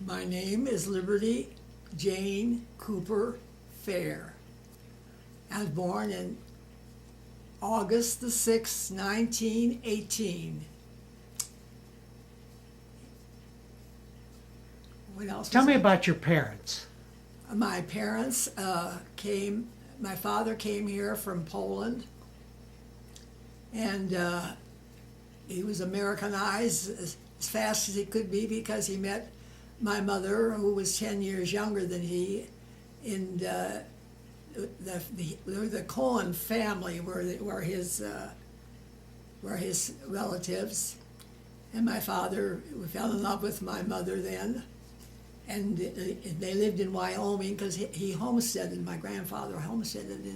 My name is Liberty Jane Cooper Faier. I was born in August the 6th, 1918. What else? Tell me about your parents. My parents my father came here from Poland, and he was Americanized as fast as he could be because he met my mother, who was 10 years younger than he, in the Cohen family were his relatives, and my father fell in love with my mother then, and they lived in Wyoming because he homesteaded. My grandfather homesteaded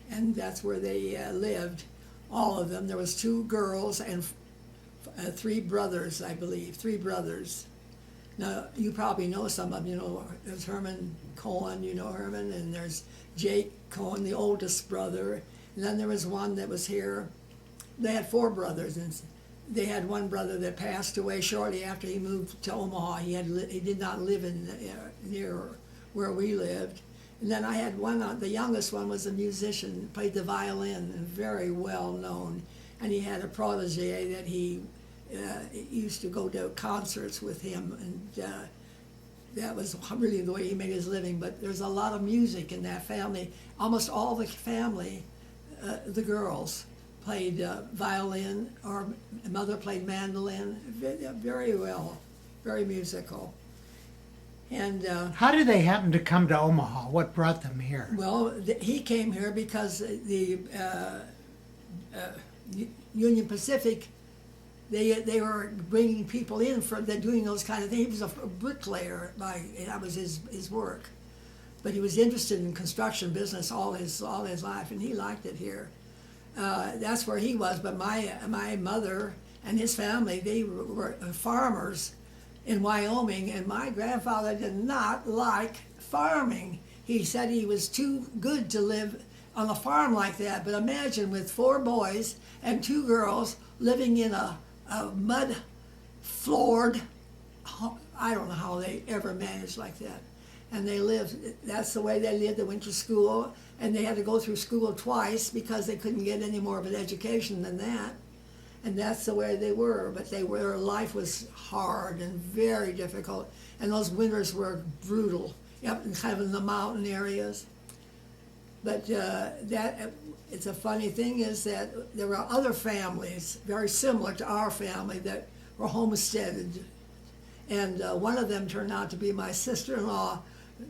and that's where they lived. All of them. There was 2 girls and 3 brothers, I believe. 3 brothers. Now, you probably know some of them. You know, there's Herman Cohen, you know Herman, and there's Jake Cohen, the oldest brother. And then there was one that was here. They had 4 brothers, and they had one brother that passed away shortly after he moved to Omaha. He did not live in near where we lived. And then I had one, the youngest one was a musician, played the violin, and very well known. And he had a protege that he used to go to concerts with him, and that was really the way he made his living. But there's a lot of music in that family. Almost all the family, the girls, played violin, or mother played mandolin, very well, very musical. And How did they happen to come to Omaha? What brought them here? well, he came here because the Union Pacific, they were bringing people in for doing those kind of things. He was a bricklayer, that was his work, but he was interested in construction business all his life, and he liked it here. That's where he was. But my mother and his family, they were farmers in Wyoming, and my grandfather did not like farming. He said he was too good to live on a farm like that. But imagine with 4 boys and 2 girls living in a mud floored, I don't know how they ever managed like that. And they lived, that's the way they lived. They went to school, and they had to go through school twice because they couldn't get any more of an education than that. And that's the way they were. But their life was hard and very difficult. And those winters were brutal, up in kind of in the mountain areas. But it's a funny thing is that there were other families very similar to our family that were homesteaded. And one of them turned out to be my sister-in-law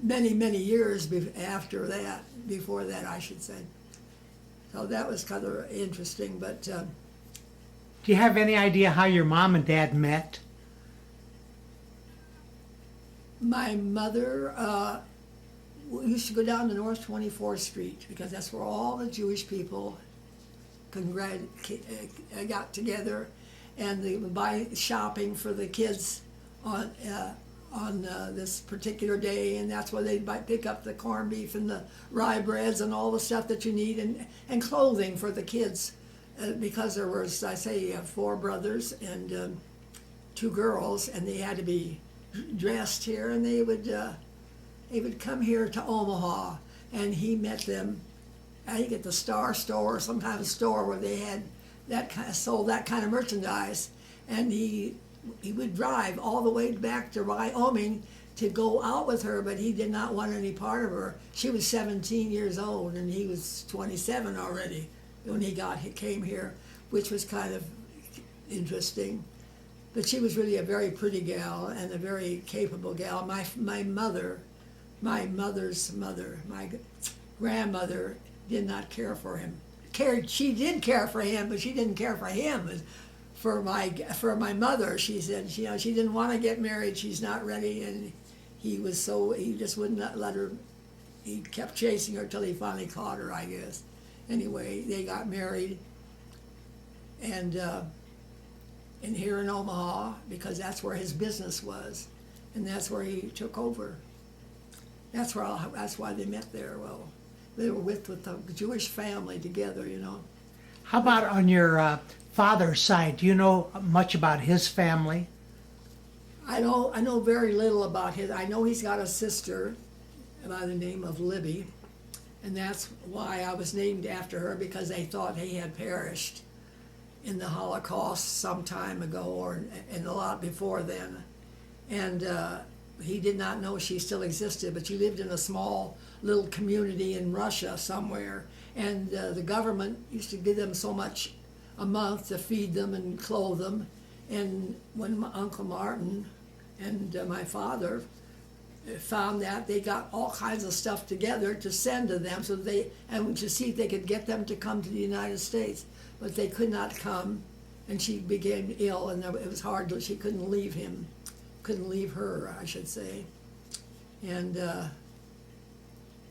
many, many years before that, I should say. So that was kind of interesting. But Do you have any idea how your mom and dad met? my mother used to go down to North 24th Street because that's where all the Jewish people got together, and they would buy shopping for the kids on this particular day, and that's where they'd pick up the corned beef and the rye breads and all the stuff that you need, and clothing for the kids, because there was, I say, 4 brothers and 2 girls, and they had to be dressed here, and they would come here to Omaha, and he met them, I think at the Star Store or some kind of store where they had sold that kind of merchandise, and he would drive all the way back to Wyoming to go out with her, but he did not want any part of her. She was 17 years old, and he was 27 already when he came here, which was kind of interesting. But she was really a very pretty gal and a very capable gal. My mother's mother, my grandmother, did not care for him. She did care for him, but she didn't care for him. For my mother, she said she didn't want to get married. She's not ready, and he just would not let her. He kept chasing her till he finally caught her, I guess. Anyway, they got married, and here in Omaha, because that's where his business was, and that's where he took over. That's why they met there. Well, they were with the Jewish family together, you know. How about on your father's side? Do you know much about his family? I know very little about his. I know he's got a sister by the name of Libby, and that's why I was named after her, because they thought he had perished in the Holocaust some time ago, or and a lot before then. And he did not know she still existed, but she lived in a small little community in Russia somewhere, and the government used to give them so much a month to feed them and clothe them. And when my Uncle Martin and my father found that, they got all kinds of stuff together to send to them, so and to see if they could get them to come to the United States. But they could not come, and she became ill, and it was hard. She couldn't leave him, couldn't leave her, I should say. And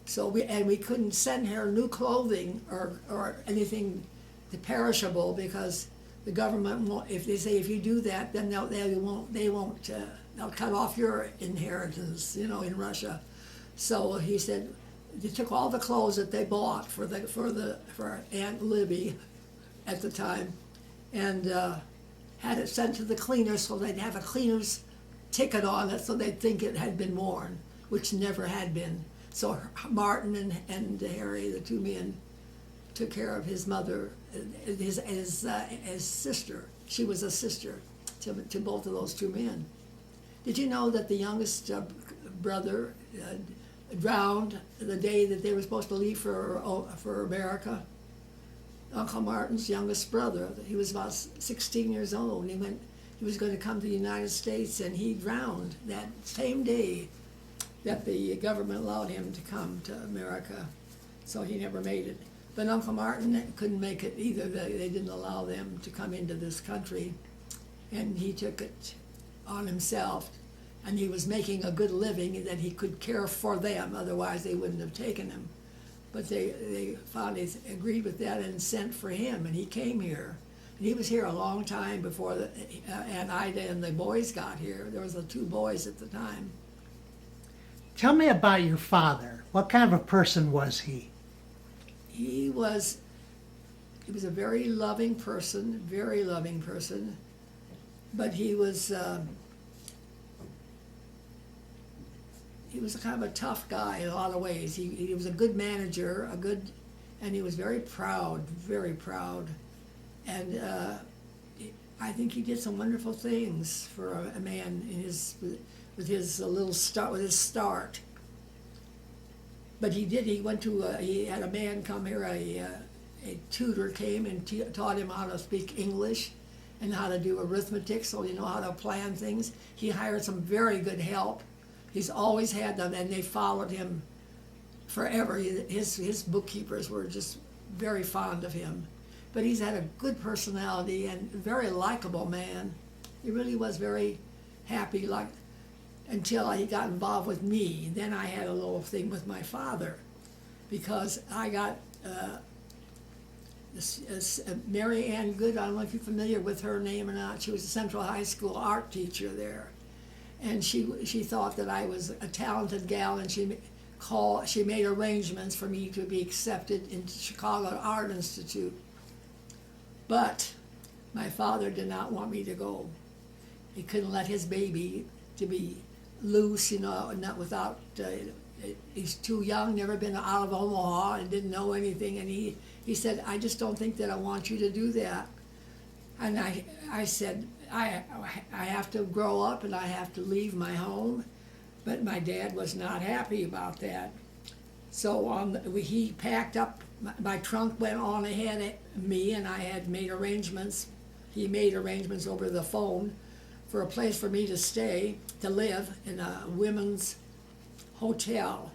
so we couldn't send her new clothing or anything perishable, because the government won't. If they say if you do that, then they won't. They'll cut off your inheritance, in Russia. So he said they took all the clothes that they bought for Aunt Libby at the time, and had it sent to the cleaners, so they'd have a cleaner's ticket on it, so they'd think it had been worn, which never had been. So Martin and Harry, the two men, took care of his mother, his sister. She was a sister to both of those two men. Did you know that the youngest brother drowned the day that they were supposed to leave for America? Uncle Martin's youngest brother, he was about 16 years old, and he was going to come to the United States, and he drowned that same day that the government allowed him to come to America. So he never made it. But Uncle Martin couldn't make it either. They didn't allow them to come into this country, and he took it on himself, and he was making a good living that he could care for them, otherwise they wouldn't have taken him. But they finally agreed with that and sent for him, and he came here. And he was here a long time before Aunt Ida and the boys got here. There was the two boys at the time. Tell me about your father. What kind of a person was he? He was a very loving person, but he was kind of a tough guy in a lot of ways. He was a good manager, and he was very proud, and I think he did some wonderful things for a man with his start. But he went to, he had a man come here, a tutor came and taught him how to speak English and how to do arithmetic, so you know how to plan things. He hired some very good help. He's always had them, and they followed him forever. His bookkeepers were just very fond of him. But he's had a good personality and a very likable man. He really was very happy, until he got involved with me. Then I had a little thing with my father, because I got Mary Ann Good. I don't know if you're familiar with her name or not. She was a Central High School art teacher there, and she thought that I was a talented gal, and she made arrangements for me to be accepted into Chicago Art Institute. But my father did not want me to go. He couldn't let his baby to be loose, not without. He's too young, never been out of Omaha, and didn't know anything. And he said, "I just don't think that I want you to do that." And I said, I have to grow up and I have to leave my home. But my dad was not happy about that. So he packed up. My trunk went on ahead of me, and I had made arrangements. He made arrangements over the phone for a place for me to live in a women's hotel.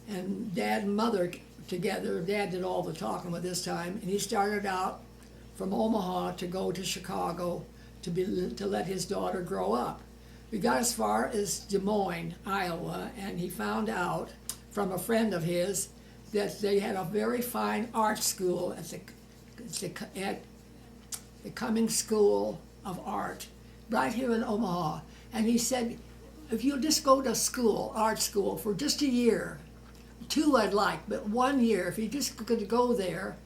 And Dad and Mother together, Dad did all the talking at this time, and he started out from Omaha to go to Chicago to let his daughter grow up. We got as far as Des Moines, Iowa, and he found out from a friend of his that they had a very fine art school at the Cummings School of Art right here in Omaha. And he said, if you'll just go to school, art school, for just a year, 2 I'd like, but 1 year, if you just could go there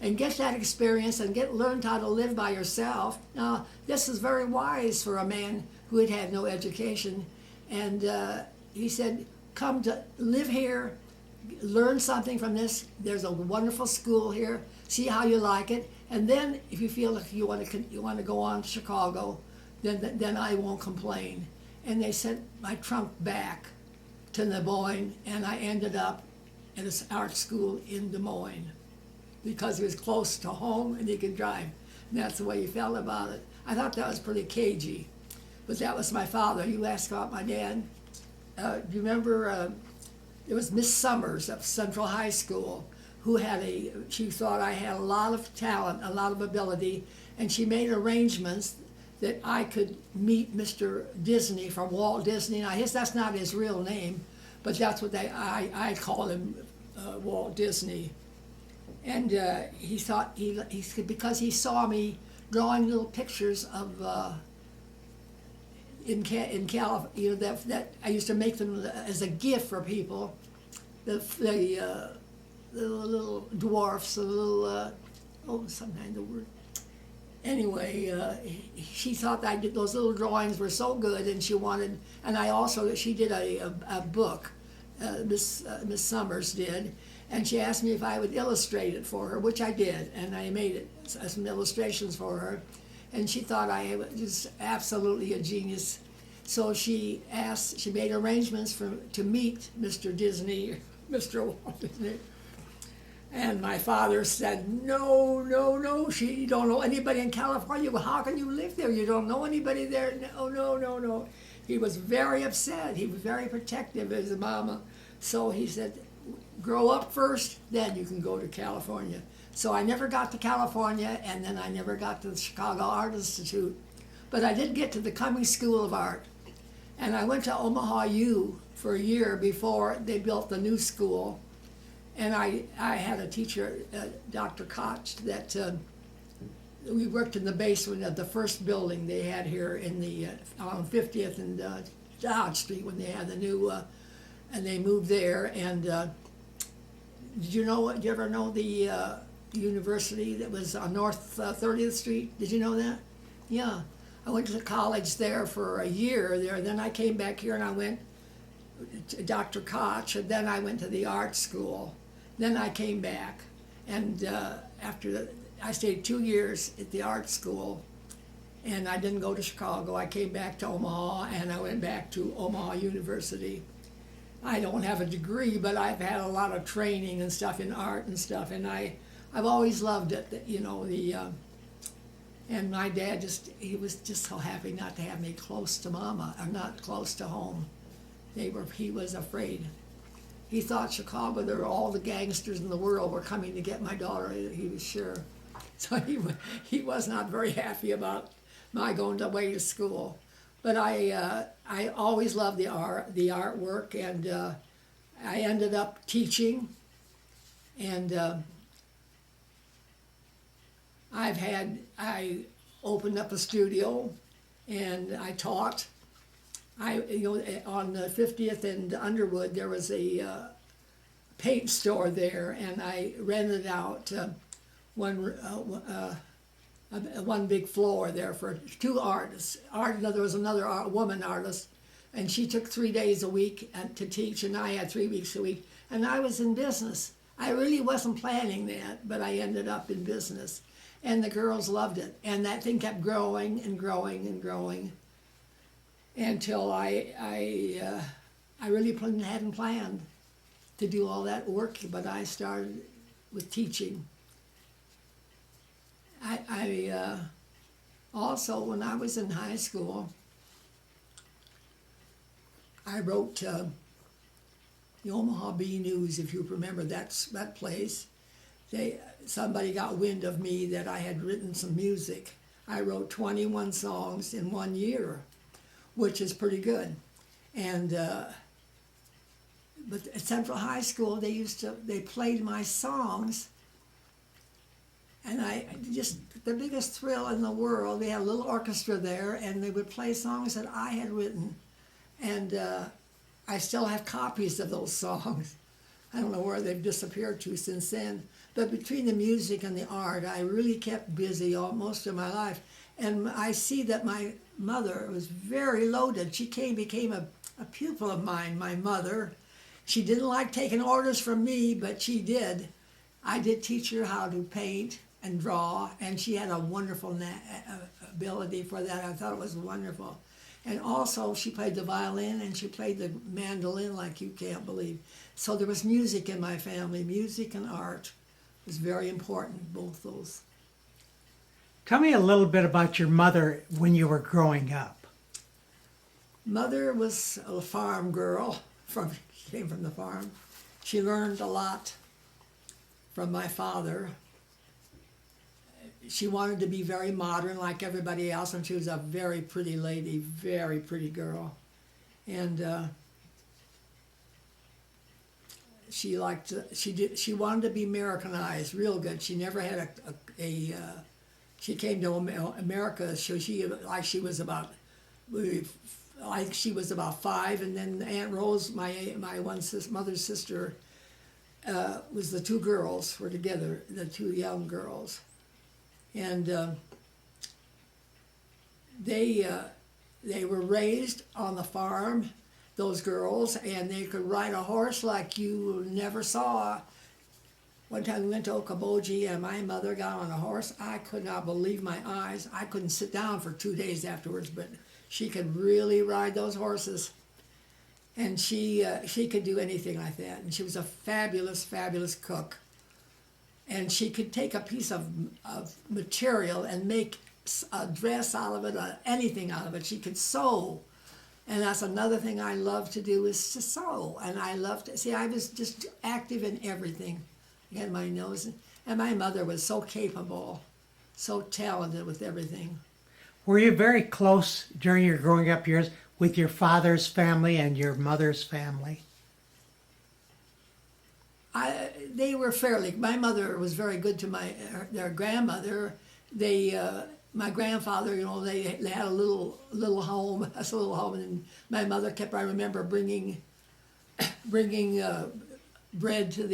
and get that experience and learn how to live by yourself. Now, this is very wise for a man who had had no education, and he said, "Come to live here, learn something from this. There's a wonderful school here. See how you like it, and then if you feel like you want to go on to Chicago, then I won't complain." And they sent my trunk back to Des Moines, and I ended up at an art school in Des Moines because he was close to home and he could drive. And that's the way he felt about it. I thought that was pretty cagey, but that was my father. You asked about my dad. Do you remember? There was Miss Summers of Central High School who she thought I had a lot of talent, a lot of ability, and she made arrangements that I could meet Mr. Disney from Walt Disney. Now, that's not his real name, but that's what I call him, Walt Disney. And he thought, because he saw me drawing little pictures of, in California, that I used to make them as a gift for people, the little dwarfs, the little, sometimes the word. Anyway, she thought that I did, those little drawings were so good, and she wanted, and she did a book, Miss Summers did, and she asked me if I would illustrate it for her, which I did, and I made some illustrations for her, and she thought I was just absolutely a genius. So she made arrangements to meet Mr. Disney, Mr. Walt Disney. And my father said, no, you don't know anybody in California. Well, how can you live there? You don't know anybody there. No. He was very upset. He was very protective of his mama. So he said, grow up first, then you can go to California. So I never got to California, and then I never got to the Chicago Art Institute. But I did get to the Cummings School of Art. And I went to Omaha U for a year before they built the new school. And I had a teacher, Dr. Koch, that we worked in the basement of the first building they had here on 50th and Dodge Street when they had the new, and they moved there. And did you ever know the university that was on North 30th Street? Did you know that? Yeah. I went to college there for a year there. Then I came back here and I went to Dr. Koch, and then I went to the art school. Then I came back, and I stayed 2 years at the art school, and I didn't go to Chicago. I came back to Omaha, and I went back to Omaha University. I don't have a degree, but I've had a lot of training and stuff in art and stuff, and I've always loved it. And my dad he was just so happy not to have me close to Mama, or not close to home. He was afraid. He thought Chicago, all the gangsters in the world were coming to get my daughter, he was sure. So he was not very happy about my going away to school. But I always loved the artwork, and I ended up teaching, and I opened up a studio, and I taught. On the 50th and Underwood, there was a paint store there, and I rented out one big floor there for 2 artists. There was another woman artist, and she took 3 days a week to teach, and I had 3 weeks a week. And I was in business. I really wasn't planning that, but I ended up in business, and the girls loved it, and that thing kept growing and growing and growing. Until I really hadn't planned to do all that work, but I started with teaching. I also, when I was in high school, I wrote the Omaha Bee News, if you remember that place. Somebody got wind of me that I had written some music. I wrote 21 songs in 1 year, which is pretty good. And but at Central High School, they played my songs, and the biggest thrill in the world. They had a little orchestra there, and they would play songs that I had written, and I still have copies of those songs. I don't know where they've disappeared to since then, But between the music and the art, I really kept busy most of my life. And I see that my mother was very loaded. She became a pupil of mine, my mother. She didn't like taking orders from me, but she did. I did teach her how to paint and draw, and she had a wonderful ability for that. I thought it was wonderful. And also, she played the violin and she played the mandolin like you can't believe. So there was music in my family. Music and art was very important, both those. Tell me a little bit about your mother when you were growing up. Mother was a farm girl. She came from the farm. She learned a lot from my father. She wanted to be very modern like everybody else, and she was a very pretty lady, very pretty girl. And she wanted to be Americanized real good. She never had she came to America, so she was about 5, and then Aunt Rose, my mother's sister, was the two girls were together, the two young girls, and they were raised on the farm, those girls, and they could ride a horse like you never saw. One time we went to Okoboji and my mother got on a horse. I could not believe my eyes. I couldn't sit down for 2 days afterwards, but she could really ride those horses. And she could do anything like that. And she was a fabulous, fabulous cook. And she could take a piece of material and make a dress out of it, anything out of it. She could sew. And that's another thing I love to do is to sew. And I love to, see, I was just active in everything. I had my nose, and my mother was so capable, so talented with everything. Were you very close during your growing up years with your father's family and your mother's family? They were fairly. My mother was very good to their grandmother. My grandfather, they had a little home, a little home, and my mother kept. I remember bringing bread to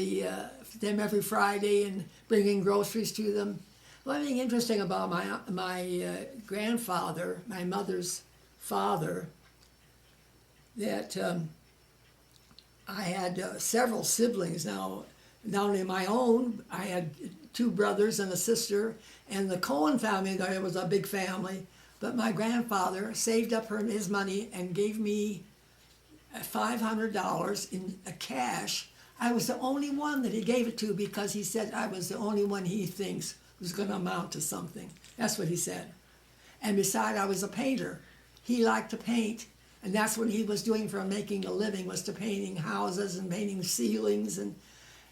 them every Friday and bringing groceries to them. One thing interesting about my grandfather, my mother's father, that I had several siblings now. Not only my own, I had 2 brothers and a sister, and the Cohen family, there was a big family, but my grandfather saved up his money and gave me $500 in cash. I was the only one that he gave it to because he said I was the only one he thinks was going to amount to something. That's what he said. And besides, I was a painter. He liked to paint, and that's what he was doing for making a living, was to painting houses and painting ceilings.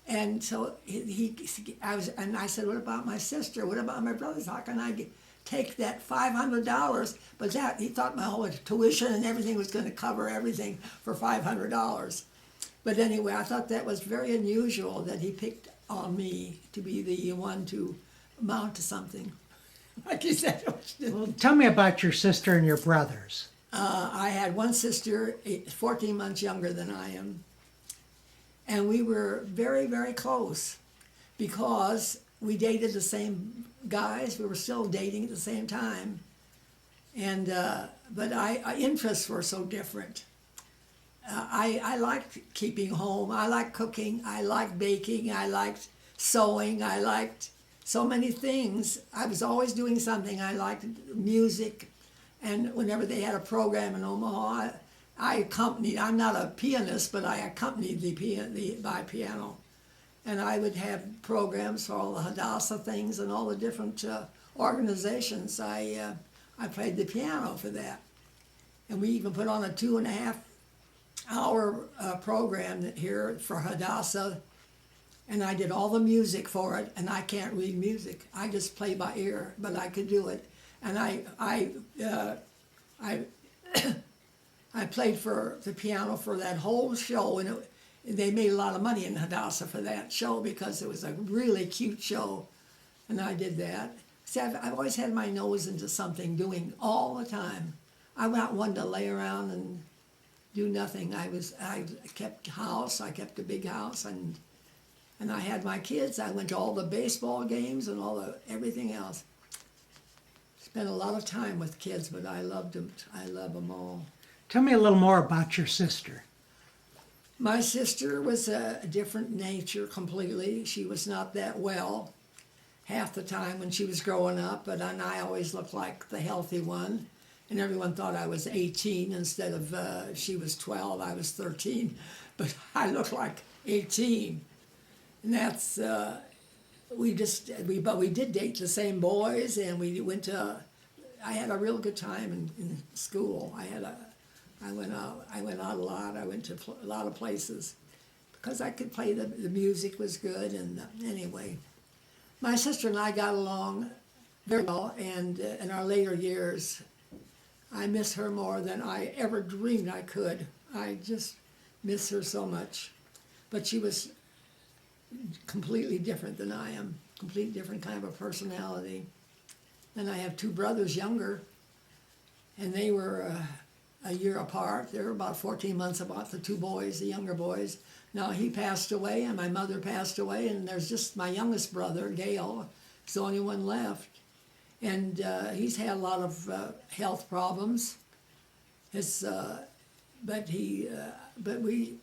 And so I said, what about my sister? What about my brothers? How can I take that $500? But he thought my whole tuition and everything was going to cover everything for $500. But anyway, I thought that was very unusual that he picked on me to be the one to amount to something. Like he said. Well, tell me about your sister and your brothers. I had one sister, 14 months younger than I am. And we were very, very close because we dated the same guys. We were still dating at the same time. And but our interests were so different. I liked keeping home. I liked cooking. I liked baking. I liked sewing. I liked so many things. I was always doing something. I liked music. And whenever they had a program in Omaha, I accompanied. I'm not a pianist, but I accompanied my piano. And I would have programs for all the Hadassah things and all the different organizations. I played the piano for that. And we even put on a 2.5-hour program here for Hadassah, and I did all the music for it. And I can't read music; I just play by ear, but I could do it. And I played for the piano for that whole show, and they made a lot of money in Hadassah for that show because it was a really cute show, and I did that. See, I've always had my nose into something, doing all the time. I'm not one to lay around and do nothing. I kept house. I kept a big house, and And I had my kids. I went to all the baseball games and everything else. Spent a lot of time with kids, but I loved them. I love them all. Tell me a little more about your sister. My sister was a different nature completely. She was not that well half the time when she was growing up, but I always looked like the healthy one. And everyone thought I was 18 instead of she was 12, I was 13. But I looked like 18. And that's, but we did date the same boys, and we went to, I had a real good time in school. I went out a lot. I went to a lot of places because I could play, the music was good, and anyway. My sister and I got along very well, and in our later years, I miss her more than I ever dreamed I could. I just miss her so much. But she was completely different than I am, completely different kind of a personality. And I have two brothers younger, and they were a year apart. They were about 14 months apart, the two boys, the younger boys. Now he passed away, and my mother passed away, and there's just my youngest brother, Gail. He's the only one left. And he's had a lot of health problems. But we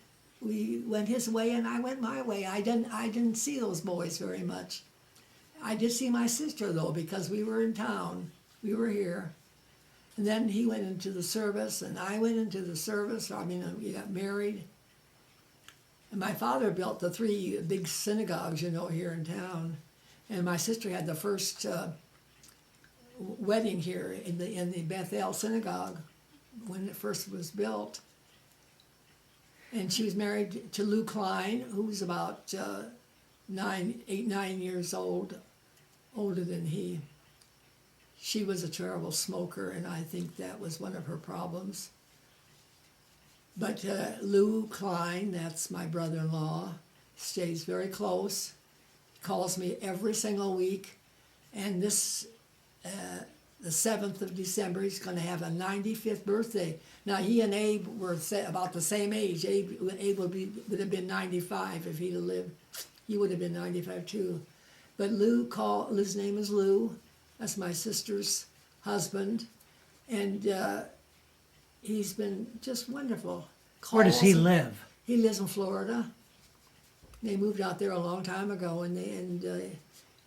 went his way, and I went my way. I didn't see those boys very much. I did see my sister though, because we were in town. We were here. And then he went into the service, and I went into the service. I mean, we got married. And my father built the 3 big synagogues, here in town. And my sister had the first wedding here in the Bethel synagogue when it first was built. And she was married to Lou Klein, who was about 9 years old, older than he. She was a terrible smoker, and I think that was one of her problems. But Lou Klein, that's my brother-in-law, stays very close. He calls me every single week. And this, the 7th of December, he's going to have a 95th birthday. Now, he and Abe were about the same age. Abe would have been 95 if he'd have lived. He would have been 95 too. But Lou's name is Lou. That's my sister's husband. And he's been just wonderful. Where does he live? He lives in Florida. They moved out there a long time ago, and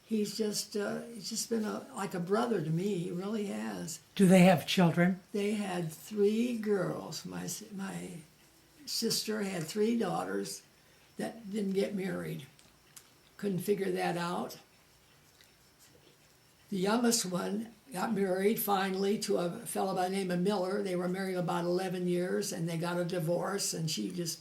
he's just been like a brother to me. He really has. Do they have children? They had 3 girls. My sister had 3 daughters that didn't get married. Couldn't figure that out. The youngest one got married finally to a fellow by the name of Miller. They were married about 11 years, and they got a divorce, and she just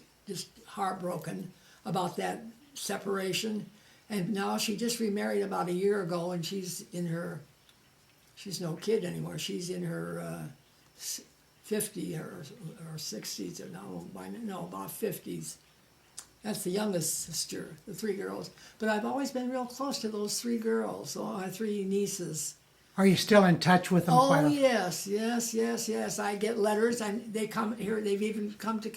heartbroken about that separation. And now she just remarried about a year ago, and she's no kid anymore. She's in her 50s or 60s, or no, about 50s. That's the youngest sister, the 3 girls. But I've always been real close to those 3 girls, so my 3 nieces. Are you still in touch with them? Oh, yes. I get letters, and they come here. They've even come to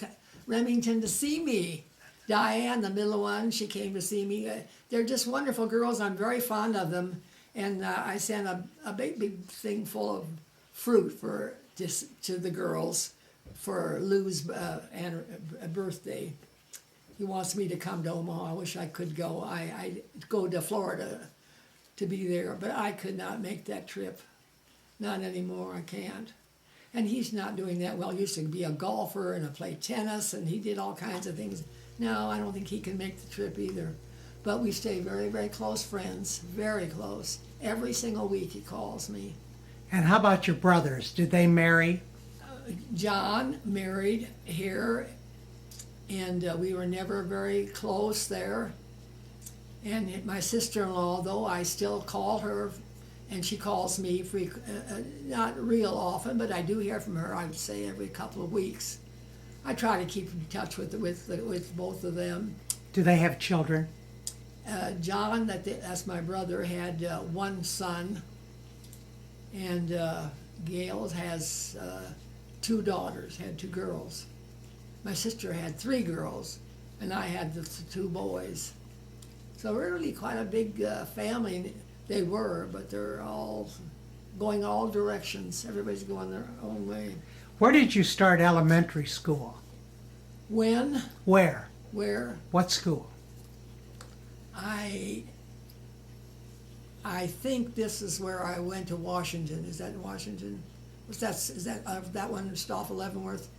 Remington to see me. Diane, the middle one, she came to see me. They're just wonderful girls. I'm very fond of them. And I sent a big thing full of fruit to the girls for Lou's birthday. He wants me to come to Omaha. I wish I could go. I go to Florida to be there, but I could not make that trip. Not anymore, I can't. And he's not doing that well. He used to be a golfer and play tennis, and he did all kinds of things. No, I don't think he can make the trip either. But we stay very, very close friends, very close. Every single week he calls me. And how about your brothers? Did they marry? John married here, and we were never very close there. And my sister-in-law, though, I still call her, and she calls me not real often, but I do hear from her, I would say, every couple of weeks. I try to keep in touch with both of them. Do they have children? John, that's my brother, had 1 son, and Gail has 2 daughters, had 2 girls. My sister had 3 girls, and I had the 2 boys. So really quite a big family they were, but they're all going all directions. Everybody's going their own way. Where did you start elementary school? When, Where? where, What school? I think this is where I went to Washington. Is that in Washington? Is that one off of Leavenworth?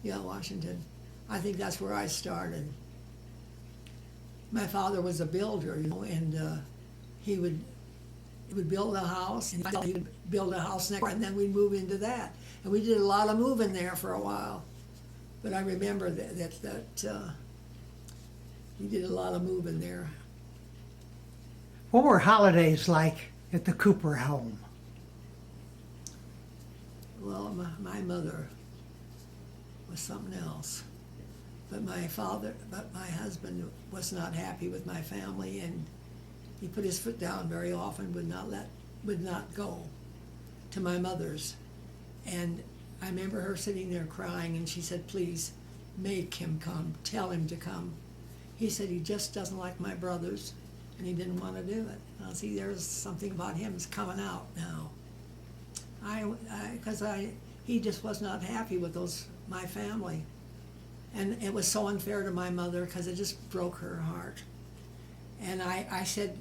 Yeah, Washington. I think that's where I started. My father was a builder, and he would build a house, and he would build a house next door, and then we'd move into that. And we did a lot of moving there for a while. But I remember that we did a lot of moving there. What were holidays like at the Cooper home? Well, my mother was something else. But my husband was not happy with my family, and he put his foot down very often, would not go to my mother's. And I remember her sitting there crying, and she said, please make him come, tell him to come. He said he just doesn't like my brothers, and he didn't want to do it. Now, see, there's something about him that's coming out now. He just was not happy with my family. And it was so unfair to my mother because it just broke her heart. And I said,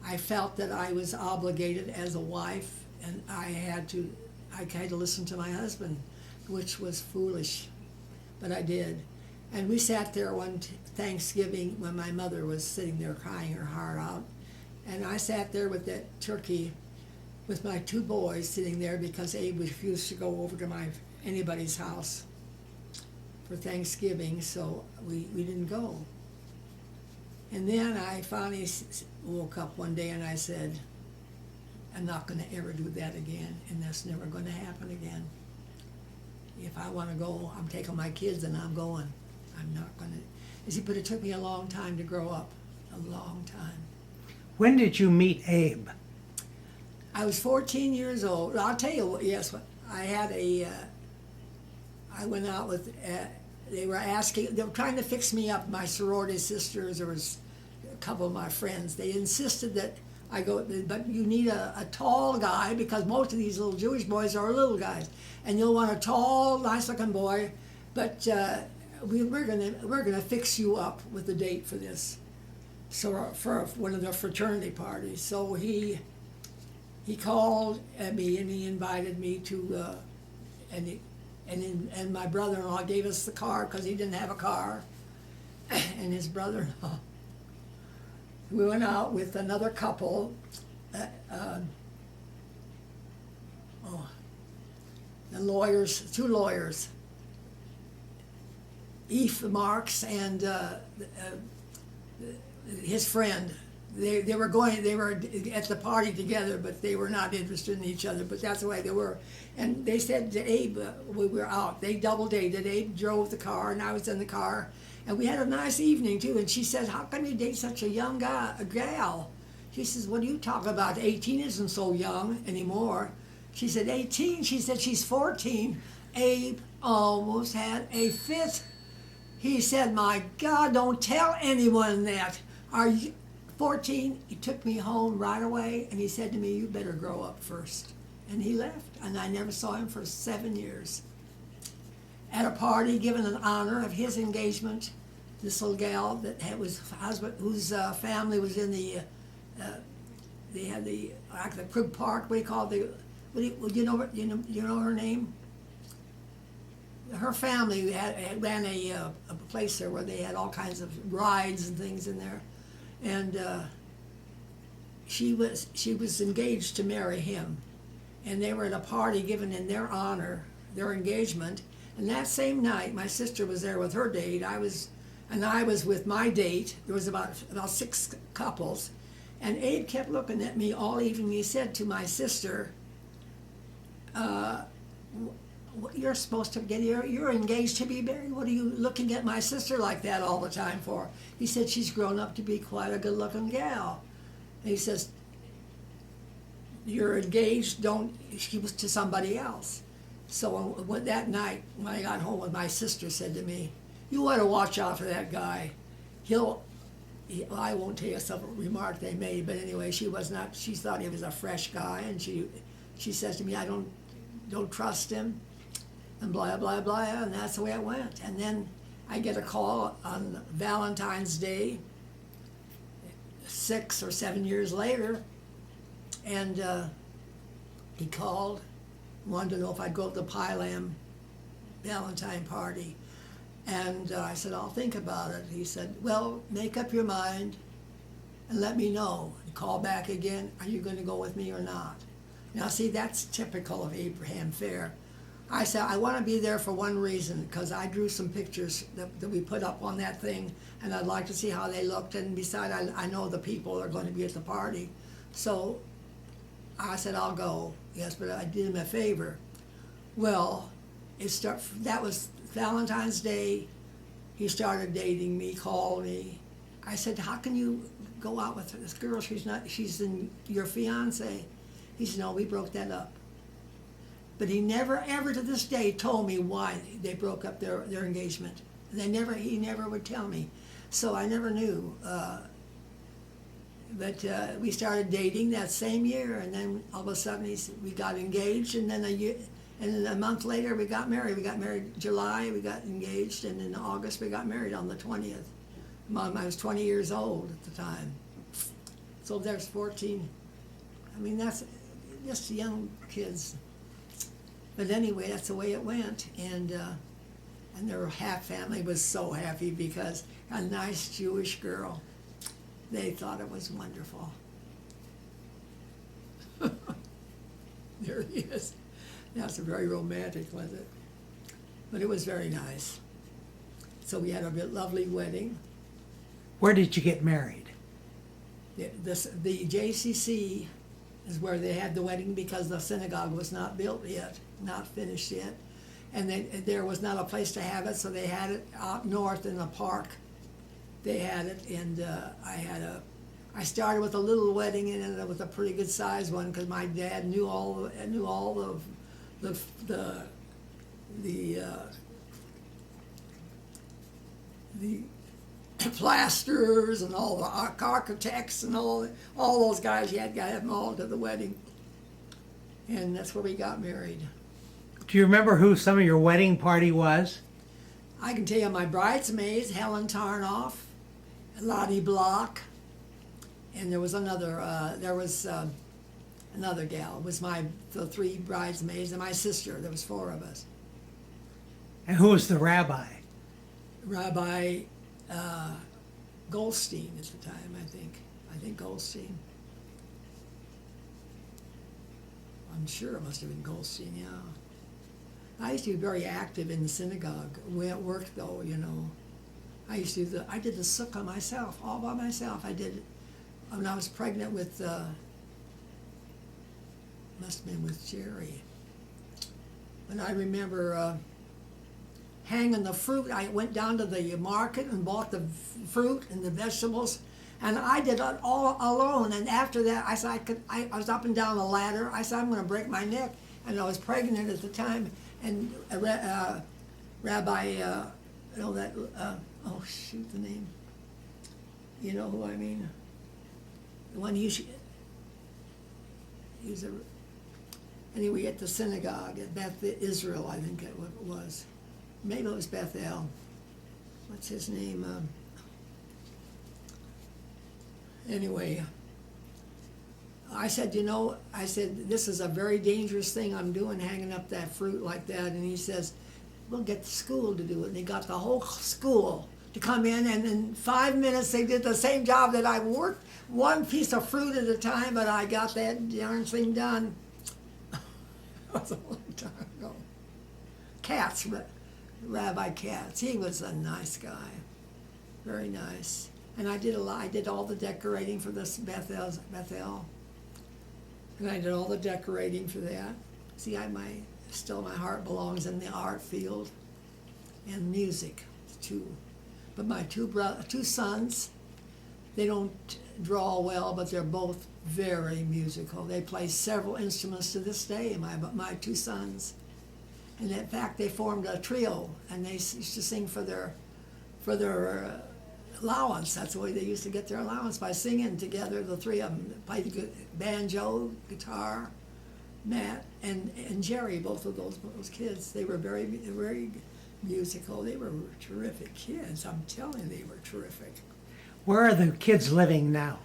I felt that I was obligated as a wife, and I had to listen to my husband, which was foolish, but I did. And we sat there one Thanksgiving when my mother was sitting there crying her heart out, and I sat there with that turkey with my two boys sitting there because Abe refused to go over to anybody's house for Thanksgiving, so we didn't go. And then I finally woke up one day and I said, I'm not going to ever do that again, and that's never going to happen again. If I want to go, I'm taking my kids and I'm going. I'm not going to. You see, but it took me a long time to grow up, a long time. When did you meet Abe? I was 14 years old. I'll tell you what, yes, I had I went out with, they were trying to fix me up, my sorority sisters, there was a couple of my friends. They insisted that I go, but you need a tall guy because most of these little Jewish boys are little guys. And you'll want a tall, nice-looking boy, but we're gonna fix you up with a date for this. So for one of the fraternity parties. So he called at me and he invited me to, and my brother-in-law gave us the car because he didn't have a car, and his brother-in-law. We went out with another couple. Two lawyers, Eve Marks and his friend. They were at the party together, but they were not interested in each other. But that's the way they were. And they said to Abe, we were out. They double dated. Abe drove the car, and I was in the car, and we had a nice evening too. And she said, "How can you date such a young gal?" She says, "What are you talking about? 18 isn't so young anymore." She said, 18. She said, she's 14. Abe almost had a fit. He said, "My God, don't tell anyone that. Are you 14?" He took me home right away, and he said to me, "You better grow up first." And he left, and I never saw him for 7 years. At a party, given in honor of his engagement, this little gal that was husband, whose family was in the, they had the Krug Park. What do you call it? You know her name? Her family ran a place there where they had all kinds of rides and things in there, and she was engaged to marry him, and they were at a party given in their honor, their engagement. And that same night, my sister was there with her date. I was with my date. There was about 6 couples, and Abe kept looking at me all evening. He said to my sister, "You're supposed to you're engaged to be married. What are you looking at my sister like that all the time for?" He said, "She's grown up to be quite a good-looking gal." And he says, "You're engaged, she was to somebody else." So that night, when I got home, my sister said to me, "You ought to watch out for that guy. well, I won't tell you some remark they made, but anyway, she thought he was a fresh guy, and she says to me, I don't trust him, and blah, blah, blah, and that's the way it went. And then I get a call on Valentine's Day, 6 or 7 years later, and he called, wanted to know if I'd go to the Pie Lamb Valentine party. And I said, I'll think about it. He said, well, make up your mind and let me know. And call back again, are you going to go with me or not? Now, see, that's typical of Abraham Faier. I said, I want to be there for one reason, because I drew some pictures that we put up on that thing, and I'd like to see how they looked. And besides, I know the people are going to be at the party. So I said, I'll go. Yes, but I did him a favor. Well, that was Valentine's Day. He started dating me, called me. I said, how can you go out with this girl? She's in your fiance. He said, no, we broke that up. But he never, ever to this day told me why they broke up their engagement. He never would tell me. So I never knew. But we started dating that same year, and then all of a sudden we got engaged, and then a month later we got married. We got married July, we got engaged, and in August we got married on the 20th. I was 20 years old at the time. So there's 14. I mean, that's just young kids. But anyway, that's the way it went, and their half family was so happy because a nice Jewish girl. They thought it was wonderful. There he is. That's very romantic, was it? But it was very nice. So we had a lovely wedding. Where did you get married? The JCC is where they had the wedding, because the synagogue was not built yet, not finished yet. And there was not a place to have it, so they had it out north in a park. They had it, and I started with a little wedding and ended up with a pretty good sized one, because my dad knew all of the plasters and all the architects and all those guys. You had to have them all to the wedding, and that's where we got married. Do you remember who some of your wedding party was? I can tell you my bridesmaids: Helen Tarnoff, Lottie Block, and there was another gal. It was the 3 bridesmaids and my sister. There was 4 of us. And who was the rabbi? Rabbi Goldstein at the time, I think Goldstein. I'm sure it must have been Goldstein, yeah. I used to be very active in the synagogue. At work, though, you know. I did the sukkah myself, all by myself. I did it when I was pregnant with, must have been with Jerry. And I remember hanging the fruit. I went down to the market and bought the fruit and the vegetables, and I did it all alone. And after that, I said I was up and down the ladder. I said, I'm going to break my neck. And I was pregnant at the time, and Rabbi, oh shoot the name. You know who I mean? The one he's anyway, at the synagogue at Beth Israel, I think it was. Maybe it was Bethel. What's his name? Anyway, I said, this is a very dangerous thing I'm doing, hanging up that fruit like that. And he says, we'll get the school to do it. And they got the whole school to come in, and in 5 minutes they did the same job that I worked one piece of fruit at a time, but I got that darn thing done. That was a long time ago. Katz, Rabbi Katz, he was a nice guy, very nice. And I did all the decorating for this Bethel, and I did all the decorating for that. See, still my heart belongs in the art field and music too. But my two sons, they don't draw well, but they're both very musical. They play several instruments to this day, my 2 sons. And in fact, they formed a trio, and they used to sing for their allowance. That's the way they used to get their allowance, by singing together. The three of them played the banjo, guitar, Matt, and Jerry. Both of those kids. They were very musical. They were terrific kids. I'm telling you, they were terrific. Where are the kids living now?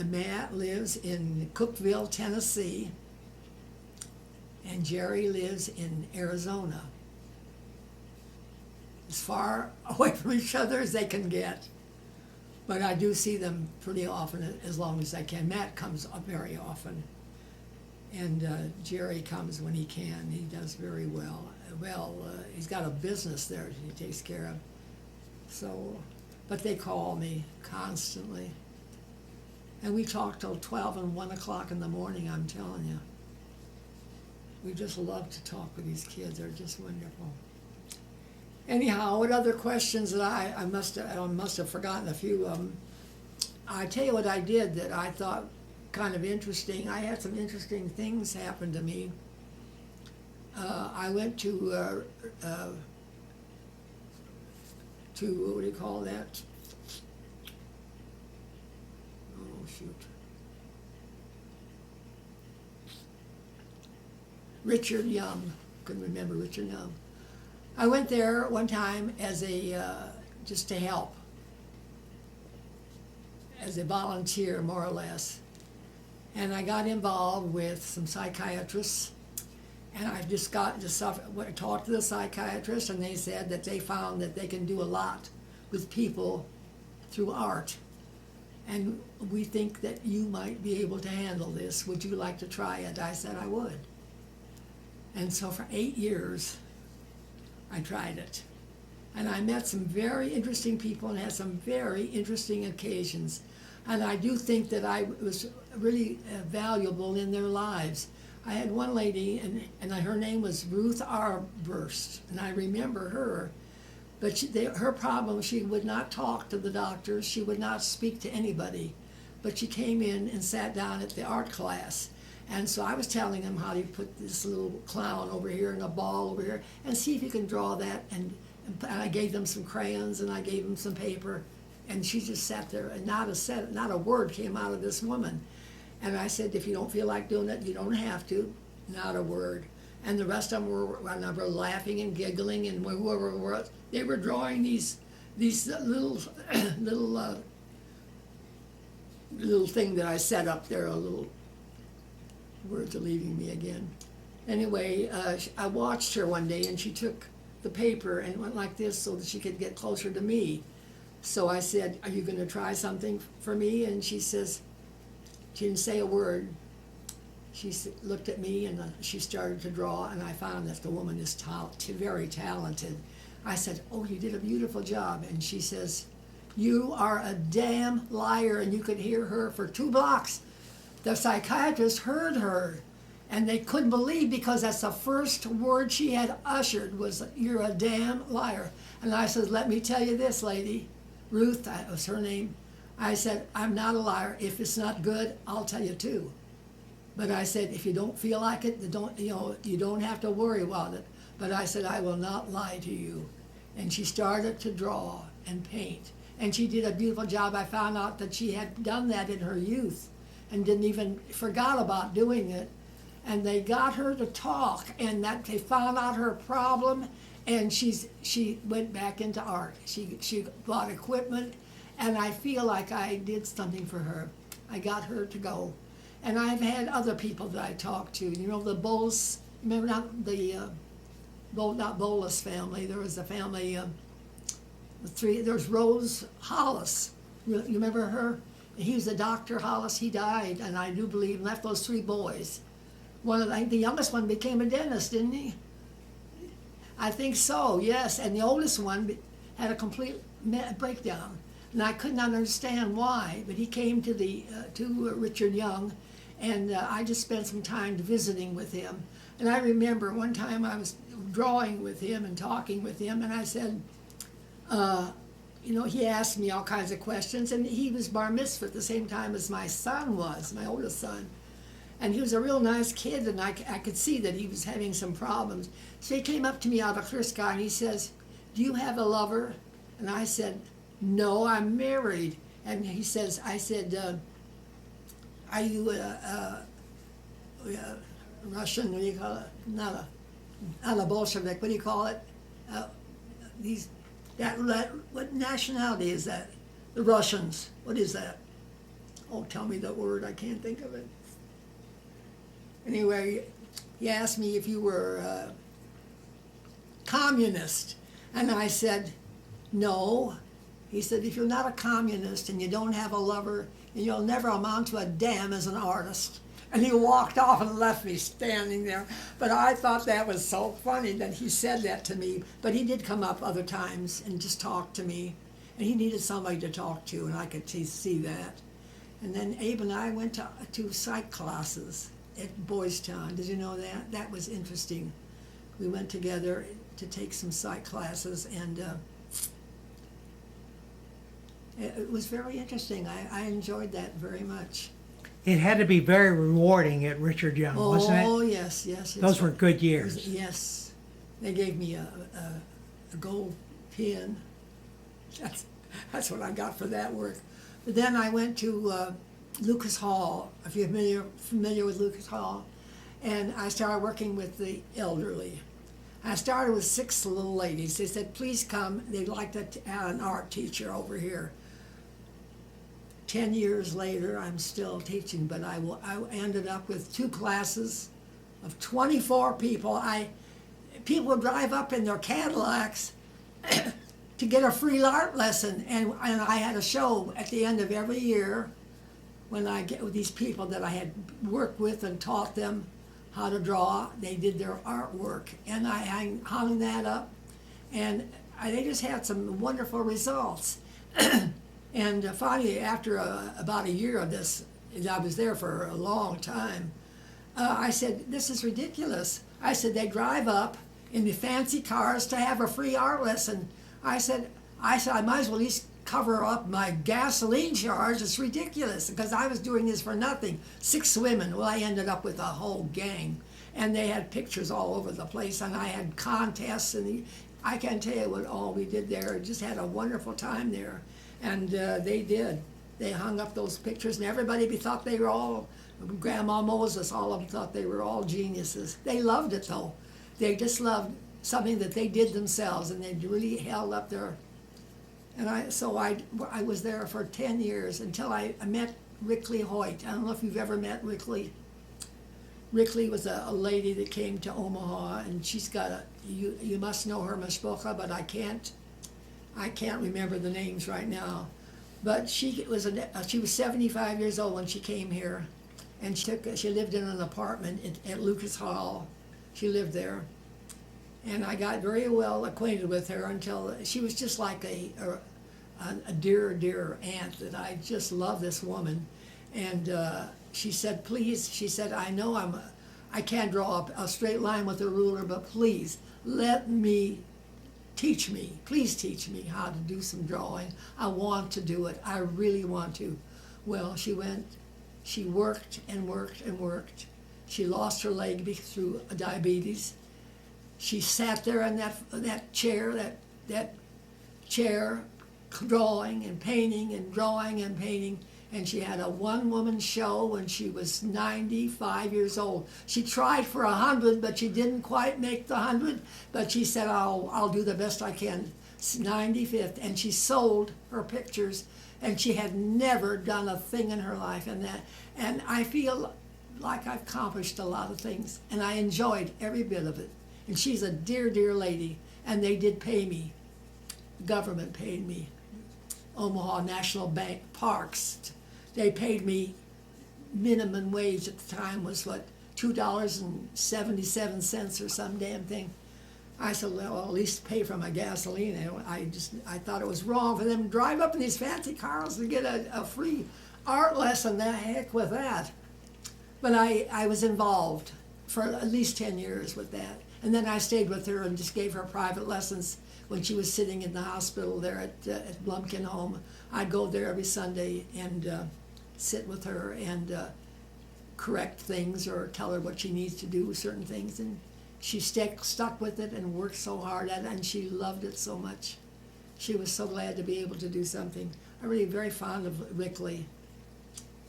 Matt lives in Cookeville, Tennessee, and Jerry lives in Arizona. As far away from each other as they can get. But I do see them pretty often, as long as I can. Matt comes up very often. And Jerry comes when he can. He does very well. He's got a business there he takes care of. So, but they call me constantly. And we talk till 12 and 1 o'clock in the morning, I'm telling you. We just love to talk with these kids. They're just wonderful. Anyhow, what other questions that I must have forgotten a few of them. I tell you what I did that I thought kind of interesting. I had some interesting things happen to me. I went to what do you call that? Oh shoot. Richard Young. Couldn't remember Richard Young. I went there one time as just to help, as a volunteer, more or less. And I got involved with some psychiatrists, and I just talked to the psychiatrist, and they said that they found that they can do a lot with people through art. And we think that you might be able to handle this. Would you like to try it? I said I would. And so for 8 years, I tried it. And I met some very interesting people and had some very interesting occasions. And I do think that I was really valuable in their lives. I had one lady, and her name was Ruth Arburst, and I remember her. But her problem, she would not talk to the doctors, she would not speak to anybody. But she came in and sat down at the art class. And so I was telling them how you put this little clown over here and a ball over here, and see if you can draw that. And I gave them some crayons, and I gave them some paper. And she just sat there, and not a word came out of this woman. And I said, if you don't feel like doing it, you don't have to. Not a word. And the rest of them were laughing and giggling, and whoever was, they were drawing these little little thing that I set up there. A little words are leaving me again. Anyway, I watched her one day, and she took the paper and went like this so that she could get closer to me. So I said, are you going to try something for me? And she says, she didn't say a word. She looked at me, and she started to draw, and I found that the woman is very talented. I said, oh, you did a beautiful job. And she says, you are a damn liar. And you could hear her for 2 blocks. The psychiatrist heard her, and they couldn't believe, because that's the first word she had uttered was, you're a damn liar. And I said, let me tell you this, lady. Ruth, that was her name. I said, I'm not a liar. If it's not good, I'll tell you too. But I said, if you don't feel like it, you don't have to worry about it. But I said, I will not lie to you. And she started to draw and paint. And she did a beautiful job. I found out that she had done that in her youth and didn't even forgot about doing it. And they got her to talk, and that they found out her problem, and she went back into art. She bought equipment, and I feel like I did something for her. I got her to go. And I've had other people that I talked to. You know, the Bowles, remember not Bowles family. There was a family, there's Rose Hollis. You remember her? He was a Dr. Hollis. He died, and I do believe left those 3 boys. I think the youngest one became a dentist, didn't he? I think so, yes. And the oldest one had a complete breakdown. And I could not understand why, but he came to Richard Young, and I just spent some time visiting with him. And I remember one time I was drawing with him and talking with him, and I said, he asked me all kinds of questions, and he was bar mitzvah at the same time as my son was, my oldest son. And he was a real nice kid, and I could see that he was having some problems. So he came up to me out of clear sky, and he says, do you have a lover? And I said, no, I'm married. And he says, I said, are you a Russian, what do you call it? Not a Bolshevik, what do you call it? What nationality is that? The Russians, what is that? Oh, tell me the word, I can't think of it. Anyway, he asked me if you were a communist, and I said, no. He said, if you're not a communist and you don't have a lover, you'll never amount to a damn as an artist. And he walked off and left me standing there. But I thought that was so funny that he said that to me. But he did come up other times and just talk to me. And he needed somebody to talk to, and I could see that. And then Abe and I went to psych classes at Boys Town. Did you know that? That was interesting. We went together to take some psych classes, and it was very interesting. I enjoyed that very much. It had to be very rewarding at Richard Young, wasn't it? Oh, yes, yes. Those were good years. Yes. They gave me a gold pin. That's what I got for that work. But then I went to Lucas Hall, if you're familiar with Lucas Hall, and I started working with the elderly. I started with 6 little ladies. They said, please come. They'd like to add an art teacher over here. 10 years later, I'm still teaching, but I ended up with 2 classes of 24 people. People would drive up in their Cadillacs to get a free art lesson, and I had a show at the end of every year when I get with these people that I had worked with and taught them how to draw. They did their artwork, and I hung that up, and they just had some wonderful results. And finally, after about a year of this, and I was there for a long time, I said, this is ridiculous. I said, they drive up in the fancy cars to have a free art lesson. I said, I might as well at least cover up my gasoline charge. It's ridiculous, because I was doing this for nothing. 6 women. Well, I ended up with a whole gang, and they had pictures all over the place, and I had contests, and I can't tell you what all we did there. Just had a wonderful time there, and they did. They hung up those pictures, and everybody thought they were all, Grandma Moses, all of them thought they were all geniuses. They loved it, though. They just loved something that they did themselves, and they really held up their. And I was there for 10 years until I met Rickley Hoyt. I don't know if you've ever met Rickley. Rickley was a lady that came to Omaha, and she's got you must know her mashpocha, but I can't remember the names right now. But she was 75 years old when she came here, and she lived in an apartment at Lucas Hall. She lived there. And I got very well acquainted with her until she was just like a dear aunt that I just love this woman. And she said, please, she said, I know I can't draw a straight line with a ruler, but please please teach me how to do some drawing. I want to do it. I really want to. Well, she worked and worked and worked. She lost her leg through diabetes. She sat there in that chair, drawing and painting and drawing and painting, and she had a one-woman show when she was 95 years old. She tried for 100, but she didn't quite make the 100, but she said, I'll do the best I can. 95th, and she sold her pictures, and she had never done a thing in her life, and I feel like I've accomplished a lot of things, and I enjoyed every bit of it. And she's a dear lady, and they did pay me. The government paid me. Omaha National Bank Parks, they paid me minimum wage at the time was what, $2.77 or some damn thing. I said, well, I'll at least pay for my gasoline. And I thought it was wrong for them to drive up in these fancy cars to get a free art lesson. The heck with that. But I was involved for at least 10 years with that. And then I stayed with her and just gave her private lessons when she was sitting in the hospital there at Blumkin Home. I'd go there every Sunday and sit with her and correct things or tell her what she needs to do with certain things. And she stuck with it and worked so hard at it, and she loved it so much. she was so glad to be able to do something. I'm really very fond of Rickley.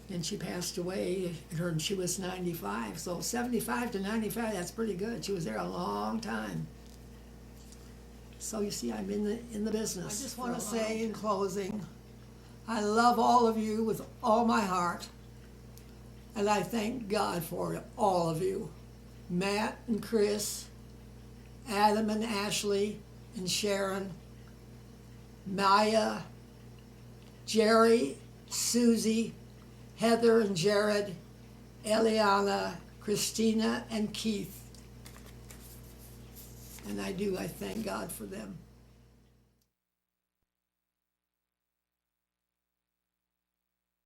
And she passed away, and she was 95. So 75 to 95, that's pretty good. She was there a long time. So you see, I'm in the business. I just want to say in closing, I love all of you with all my heart. And I thank God for it, all of you. Matt and Chris, Adam and Ashley and Sharon, Maya, Jerry, Susie, Heather and Jared, Eliana, Christina and Keith. And I thank God for them.